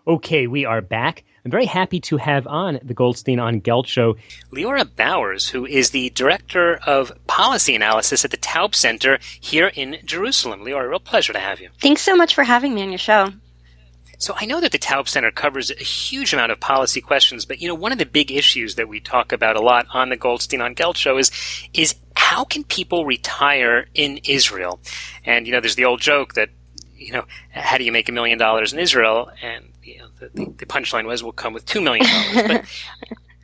Okay, we are back. I'm very happy to have on the Goldstein on Gelt show Liora Bowers, who is the Director of Policy Analysis at the Taub Center here in Jerusalem. Liora, a real pleasure to have you. Thanks so much for having me on your show. So I know that the Taub Center covers a huge amount of policy questions, but one of the big issues that we talk about a lot on the Goldstein on Gelt show is how can people retire in Israel? And there's the old joke that how do you make $1 million in Israel? And the punchline was, we'll come with $2 million. But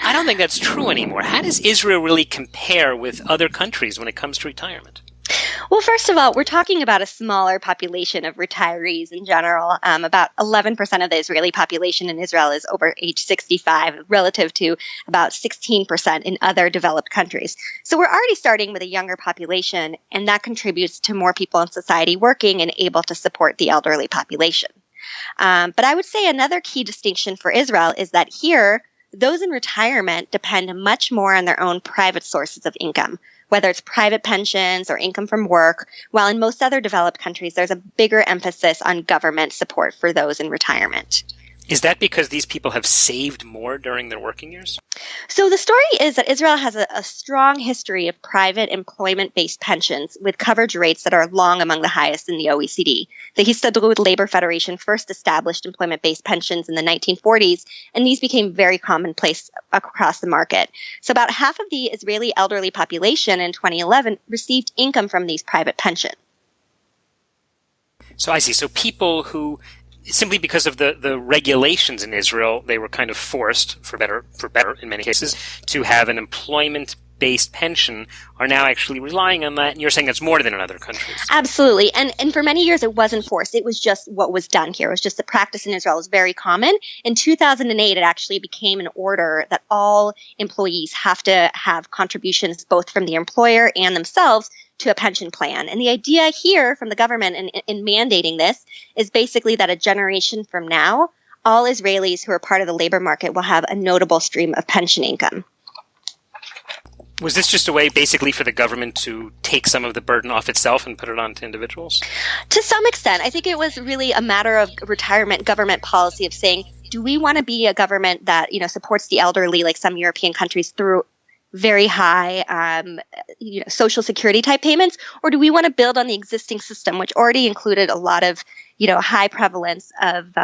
I don't think that's true anymore. How does Israel really compare with other countries when it comes to retirement? Well, first of all, we're talking about a smaller population of retirees in general. About 11% of the Israeli population in Israel is over age 65, relative to about 16% in other developed countries. So we're already starting with a younger population, and that contributes to more people in society working and able to support the elderly population. But I would say another key distinction for Israel is that here, those in retirement depend much more on their own private sources of income, whether it's private pensions or income from work, while in most other developed countries, there's a bigger emphasis on government support for those in retirement. Is that because these people have saved more during their working years? So the story is that Israel has a strong history of private employment-based pensions with coverage rates that are long among the highest in the OECD. The Histadrut Labor Federation first established employment-based pensions in the 1940s, and these became very commonplace across the market. So about half of the Israeli elderly population in 2011 received income from these private pensions. So I see. So people who, simply because of the regulations in Israel, they were kind of forced, for better in many cases, to have an employment-based pension, are now actually relying on that. And you're saying that's more than in other countries. Absolutely. And for many years, it wasn't forced. It was just what was done here. It was just the practice in Israel was very common. In 2008, it actually became an order that all employees have to have contributions both from the employer and themselves to a pension plan. And the idea here from the government in mandating this is basically that a generation from now, all Israelis who are part of the labor market will have a notable stream of pension income. Was this just a way basically for the government to take some of the burden off itself and put it on to individuals? To some extent. I think it was really a matter of retirement government policy of saying, do we want to be a government that, supports the elderly like some European countries through very high social security type payments, or do we want to build on the existing system, which already included a lot of high prevalence of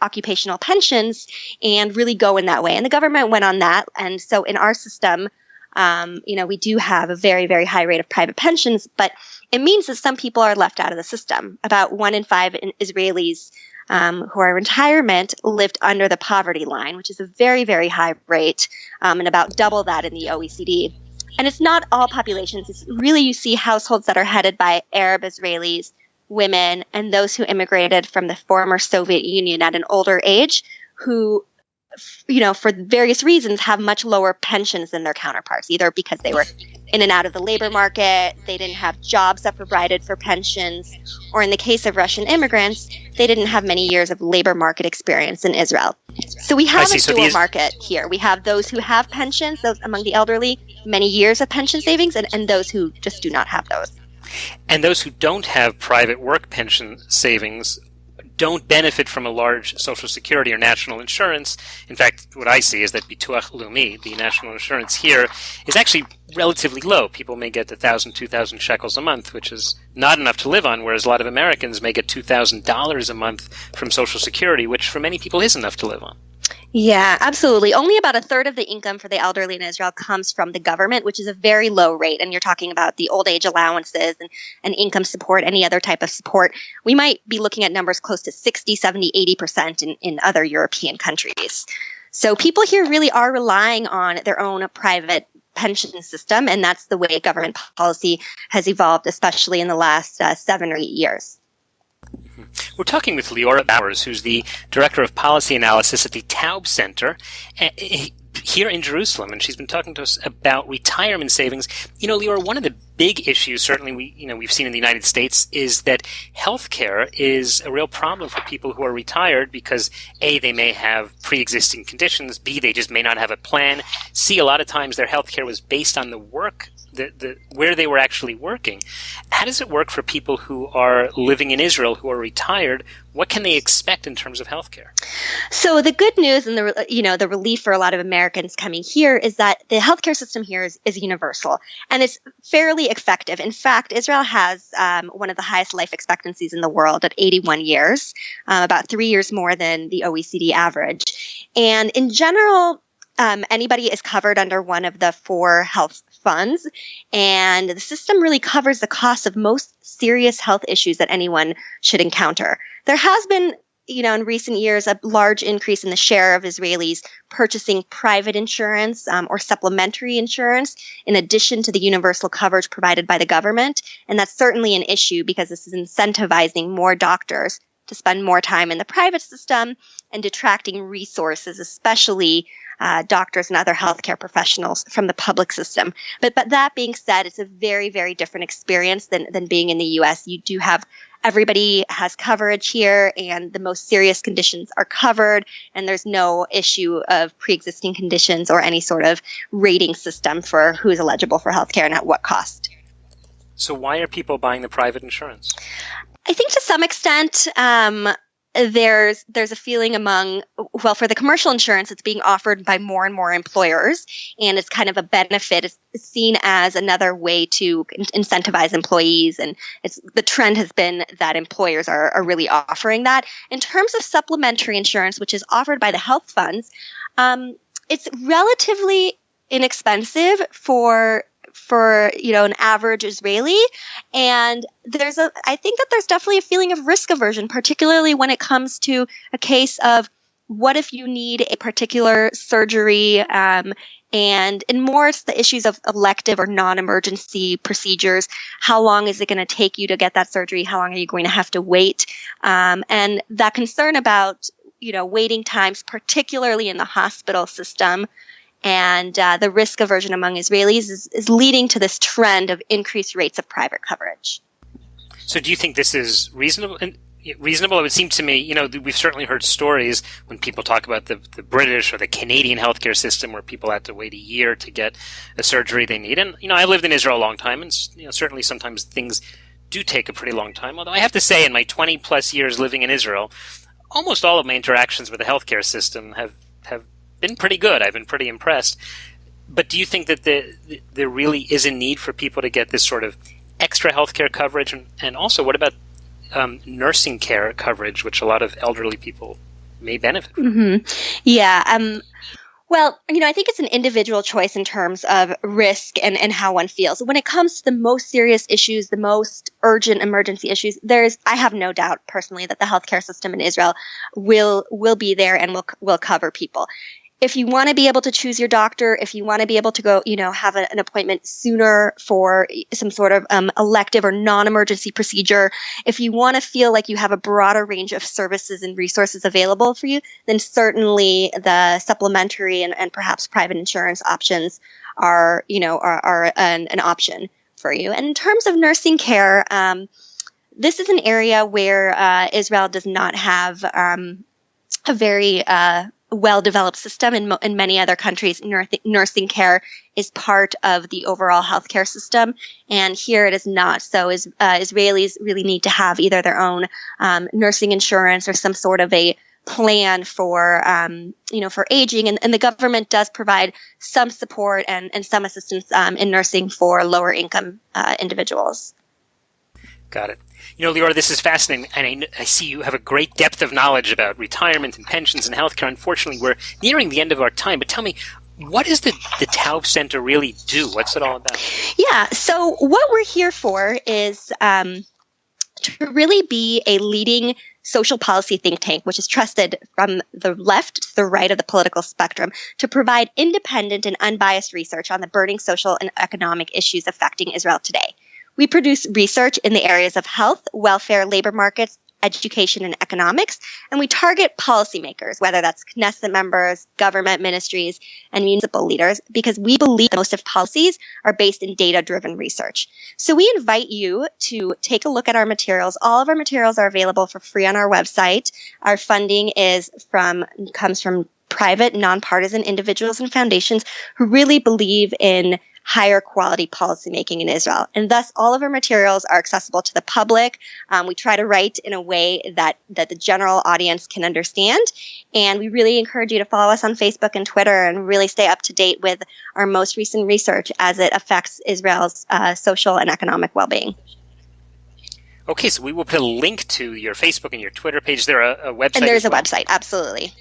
occupational pensions, and really go in that way? And the government went on that. And so in our system, we do have a very, very high rate of private pensions, but it means that some people are left out of the system. About 1 in 5 Israelis who are in retirement lived under the poverty line, which is a very, very high rate, and about double that in the OECD. And it's not all populations. It's really, you see households that are headed by Arab Israelis, women, and those who immigrated from the former Soviet Union at an older age, who, for various reasons have much lower pensions than their counterparts, either because they were in and out of the labor market, they didn't have jobs that provided for pensions, or in the case of Russian immigrants, they didn't have many years of labor market experience in Israel. So we have a dual market here. We have those who have pensions, those among the elderly, many years of pension savings, and those who just do not have those. And those who don't have private work pension savings don't benefit from a large Social Security or national insurance. In fact, what I see is that bituach leumi, the national insurance here, is actually relatively low. People may get 1,000, 2,000 shekels a month, which is not enough to live on, whereas a lot of Americans may get $2,000 a month from Social Security, which for many people is enough to live on. Yeah, absolutely. Only about a third of the income for the elderly in Israel comes from the government, which is a very low rate. And you're talking about the old age allowances and income support, any other type of support. We might be looking at numbers close to 60, 70, 80% in other European countries. So people here really are relying on their own private pension system, and that's the way government policy has evolved, especially in the last 7 or 8 years. We're talking with Liora Bowers, who's the Director of Policy Analysis at the Taub Center here in Jerusalem, and she's been talking to us about retirement savings. Liora, one of the big issues, certainly we've seen in the United States, is that healthcare is a real problem for people who are retired because A, they may have pre-existing conditions, B, they just may not have a plan, C, a lot of times their healthcare was based on the work where they were actually working. How does it work for people who are living in Israel, who are retired? What can they expect in terms of healthcare? So the good news and the relief for a lot of Americans coming here is that the healthcare system here is universal and it's fairly effective. In fact, Israel has one of the highest life expectancies in the world at 81 years, about 3 years more than the OECD average. And in general, anybody is covered under one of the 4 health funds, and the system really covers the cost of most serious health issues that anyone should encounter. There has been, in recent years, a large increase in the share of Israelis purchasing private insurance or supplementary insurance in addition to the universal coverage provided by the government. And that's certainly an issue because this is incentivizing more doctors to spend more time in the private system and detracting resources, especially doctors and other healthcare professionals from the public system. But that being said, it's a very, very different experience than being in the U.S. You do have everybody has coverage here, and the most serious conditions are covered, and there's no issue of pre-existing conditions or any sort of rating system for who is eligible for healthcare and at what cost. So why are people buying the private insurance? I think to some extent, there's a feeling for the commercial insurance, it's being offered by more and more employers, and it's kind of a benefit. It's seen as another way to incentivize employees, and the trend has been that employers are really offering that. In terms of supplementary insurance, which is offered by the health funds, it's relatively inexpensive for an average Israeli. And I think that there's definitely a feeling of risk aversion, particularly when it comes to a case of what if you need a particular surgery, and more it's the issues of elective or non-emergency procedures. How long is it going to take you to get that surgery? How long are you going to have to wait? And that concern about, waiting times, particularly in the hospital system, and the risk aversion among Israelis is leading to this trend of increased rates of private coverage. So do you think this is reasonable? Reasonable? It would seem to me, we've certainly heard stories when people talk about the British or the Canadian healthcare system where people had to wait a year to get a surgery they need. And, I lived in Israel a long time, and, certainly sometimes things do take a pretty long time. Although I have to say, in my 20-plus years living in Israel, almost all of my interactions with the healthcare system have been pretty good. I've been pretty impressed. But do you think that there really is a need for people to get this sort of extra healthcare coverage? And also, what about nursing care coverage, which a lot of elderly people may benefit from? Mm-hmm. Yeah. Well, I think it's an individual choice in terms of risk and how one feels. When it comes to the most serious issues, the most urgent emergency issues, I have no doubt personally that the healthcare system in Israel will be there and will cover people. If you want to be able to choose your doctor, if you want to be able to go, have an appointment sooner for some sort of elective or non-emergency procedure, if you want to feel like you have a broader range of services and resources available for you, then certainly the supplementary and perhaps private insurance options are an option for you. And in terms of nursing care, this is an area where Israel does not have a very well-developed system. In many other countries, nursing care is part of the overall healthcare system, and here it is not. So Israelis really need to have either their own nursing insurance or some sort of a plan for aging, and the government does provide some support and some assistance in nursing for lower income individuals. Got it. Liora, this is fascinating, and I see you have a great depth of knowledge about retirement and pensions and healthcare. Unfortunately, we're nearing the end of our time, but tell me, what does the Taub Center really do? What's it all about? Yeah, so what we're here for is to really be a leading social policy think tank, which is trusted from the left to the right of the political spectrum, to provide independent and unbiased research on the burning social and economic issues affecting Israel today. We produce research in the areas of health, welfare, labor markets, education, and economics, and we target policymakers, whether that's Knesset members, government ministries, and municipal leaders, because we believe most of policies are based in data-driven research. So we invite you to take a look at our materials. All of our materials are available for free on our website. Our funding comes from private, nonpartisan individuals and foundations who really believe in higher quality policymaking in Israel. And thus, all of our materials are accessible to the public. We try to write in a way that the general audience can understand. And we really encourage you to follow us on Facebook and Twitter and really stay up to date with our most recent research as it affects Israel's social and economic well-being. Okay, so we will put a link to your Facebook and your Twitter page. Is there a website? And there's a website, absolutely.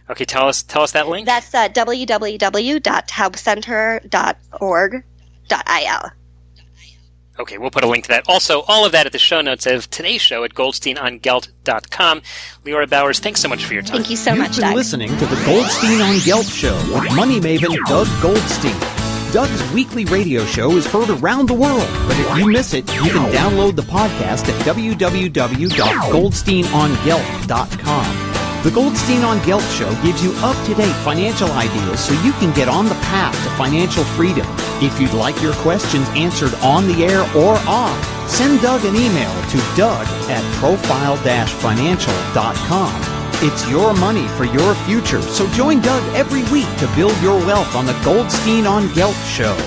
Okay, tell us that link. That's www.taubcenter.org.il. Okay, we'll put a link to that. Also, all of that at the show notes of today's show at goldsteinongelt.com. Liora Bowers, thanks so much for your time. Thank you so much, You've been Doug. listening to the Goldstein on Gelt Show with money maven Doug Goldstein. Doug's weekly radio show is heard around the world, but if you miss it, you can download the podcast at www.goldsteinongelt.com. The Goldstein on Gelt Show gives you up-to-date financial ideas so you can get on the path to financial freedom. If you'd like your questions answered on the air or off, send Doug an email to doug@profile-financial.com. It's your money for your future, so join Doug every week to build your wealth on the Goldstein on Gelt Show.